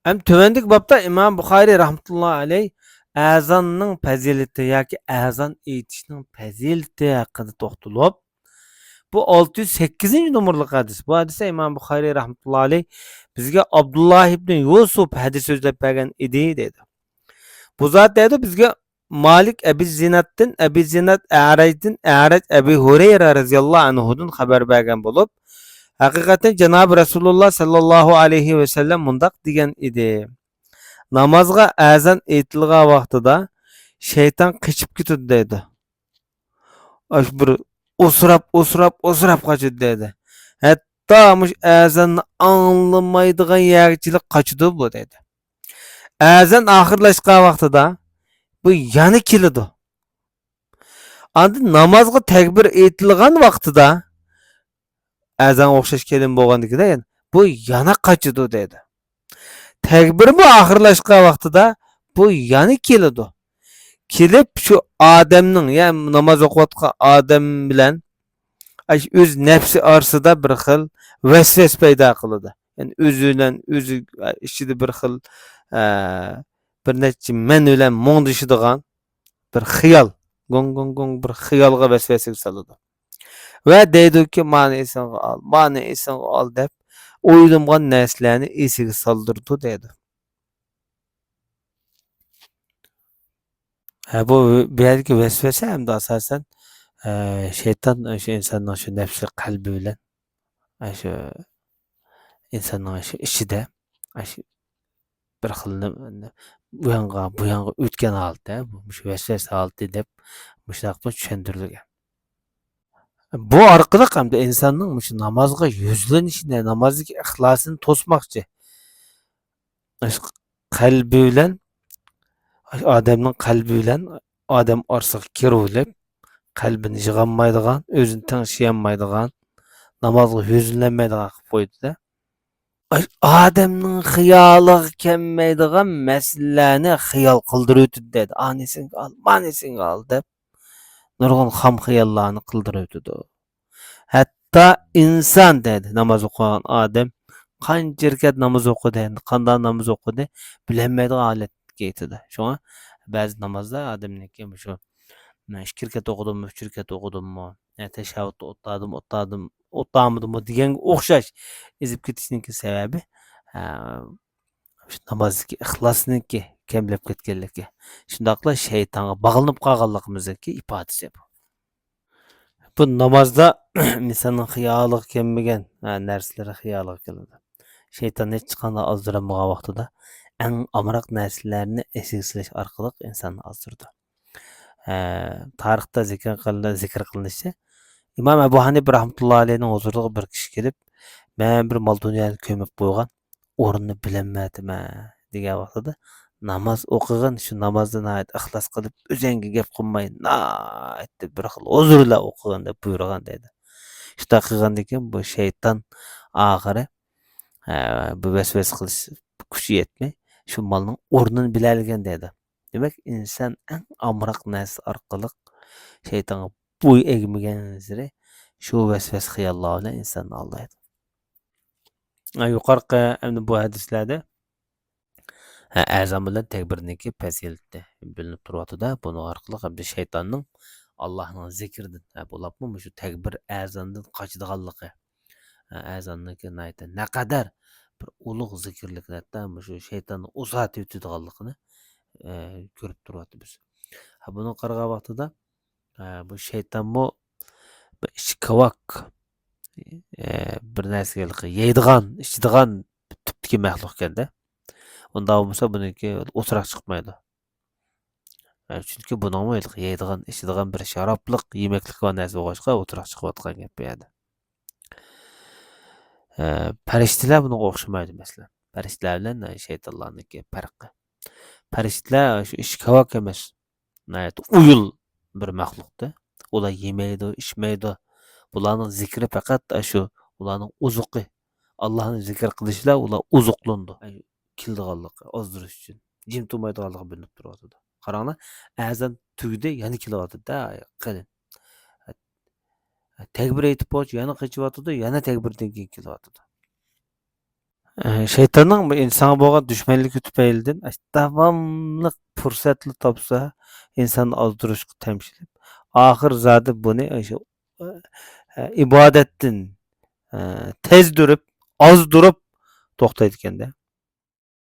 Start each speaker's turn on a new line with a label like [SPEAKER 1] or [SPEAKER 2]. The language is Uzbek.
[SPEAKER 1] Hem tövendik babda İmam Buxari rahmetullahi aleyh azanның fazileti yoki azan aytishning fazileti haqida to'xtalib, bu 608 numaralı hadis. Bu hadise İmam Buxari rahmetullahi aleyh bizga Abdullah ibn Yusuf hadis so'zlab bergan edi dedi. Bu zat dedi bizga Malik Ebi Zinat'tin, Ebi Zinat A'raj'tin, A'raj Ebi Hureyre radhiyallahu anhu'dan haber bergan bulup, hakikaten Cenab-ı Resulullah sallallahu aleyhi ve sellem mundaq degan edi. Namazga azan aytilgan vaqtida şeytan qıçıp ketadi dedi. Aş bir osrap kaçıdı dedi. Hatta muş azanni anlamaydigan yerchilik kaçıdı bu dedi. Azan ahirlashgan vaqtida bu yana keladi. Andi namazga takbir aytilgan vaqtida azan o'xshash kelin bo'lganligida yani bu yana qochidi dedi. Takbir mi ahirlashgan vaqtida bu yana keladi. Kelib shu odamning yani namoz o'qiyotgan odam bilan o'z nafsi orasida bir xil vasvas paydo qiladi. Yani o'zidan o'zi ichida bir xil bir necha men bilan mo'ngdishadigan bir xiyol gong bir xiyolga vasvasa soladi. Va deydiki mani esingga ol deb o'ylamgan narsalarni esiga soldirdi dedi. Bu yerdagi vasvasa hamda asosan şeytan şu insonning shu nafsi qalbi bilan shu insonning shu ichida shu bir xil bu yoqqa o'tgan holda shu vasvasa holati deb mushaqqa tushuntirilgan. Bu orqali hamda insonning shu namozga yuzlanishini, namozdagi ixlosini to'smoqchi. Qalbi bilan odamning qalbi bilan odam orasiga kirib qalbini yig'olmaydigan, o'zini tinchiyolmaydigan, namozga yuzlanmaydigan qilib qo'ydi-da. Odamning xiyoliga kelmaydigan masalalarni xiyol qildirib o'tdi dedi. Anisini ol, manisini ol deb nurg'un xam xiyollarni qildirib o'tdi. Hatto inson dedi namoz o'qigan odam qancha rakat namoz o'qidi, qanday namoz o'qidi bilmaydigan holatga yetadi. Shunga ba'zi namozlar odamniki shu 2 rakat o'qidimmi, 3 rakat o'qidimmi, tashahhud o'tamadim deganga o'xshash ezib ketishniki sababi shu namozdagi ixlosniki kamlab ketganligi. Shundaqla shaytonga bog'lanib qolganligimizniki ifodasi bu. Bu namozda insonning xiyoliga kelmagan narsalar xiyoliga keladi. Shayton hech qanday ozdirilmagan vaqtida eng amroq narsalarni esiga solish orqali insonni ozdirdi. Tarixda zikr qilinishicha İmam Ebu Hanife rahmetullahi aleyh'nin huzuruna bir kishi kelib, "Men bir mol dunyoni ko'mib qo'ygan, o'rnini bilaman" degan vaqtida namoz o'qigan, shu namozda ixlos qilib, o'zingga gap qilmay, deb bir xil huzurla o'qigan deb buyurgan dedi. Shunday qilgandan keyin bu shayton oxiri bu vasvas qilish kuchi yetmay, shu molning o'rnini biladigan dedi. Demak, inson eng amroq narsa orqali shaytonga bo'y egmagan sari shu vasvas xiyollar bilan insonni aldaydi. Yuqorqi endi bu hadislarda azon bilan takbirniki fazilati bilinib turibdi-da. Buni orqali hamda shaytonning Allohning zikridan bo'libmi shu takbir azondan qochadiganligi. Azonniki naqadar bir ulug' zikrlikni hatto shu shaytonni uzatib o'tadiganligini ko'rib turibdi biz. Buni qaragan vaqtida bu shaytonmi ishkavak bir narsaga yeydigan, ichadigan tipdagi maxluq ekanda. Unda bo'lsa buniki o'sroq chiqmaydi. Chunki buning yeydigan, ichadigan bir sharobliq, yemaklik va narsa bo'lg'achqa o'sroq chiqayotgan gap bu yerda. Farishtalar bunga o'xshamaydi masalan. Farishtalar bilan shaytonlarniki farqi. Farishtalar shu ishkavak emas. Uyul bir maxluqda. Ular yemaydi, ichmaydi. Bularning zikri faqat shu, ularning uzuqi. Allohning zikr qilishlar ular uzuqlandi. Kildiganligi, ozdirish uchun. Jim turmaydiganligi bilinib turadi. Qaranglar, azan tugdi, yana kelyapti-da, qalin. Takbir aytib qo'yib, yana qichyapti, yana takbirdan keyin kelyapti. Şeytanın bu insana bo'lgan düşmanligi tufaylidan davomli fursatni topsa insonni ozdirishga tamshilib oxir zodi buni o'sha ibodatdan tez durib ozdirib to'xtaydi ekanda.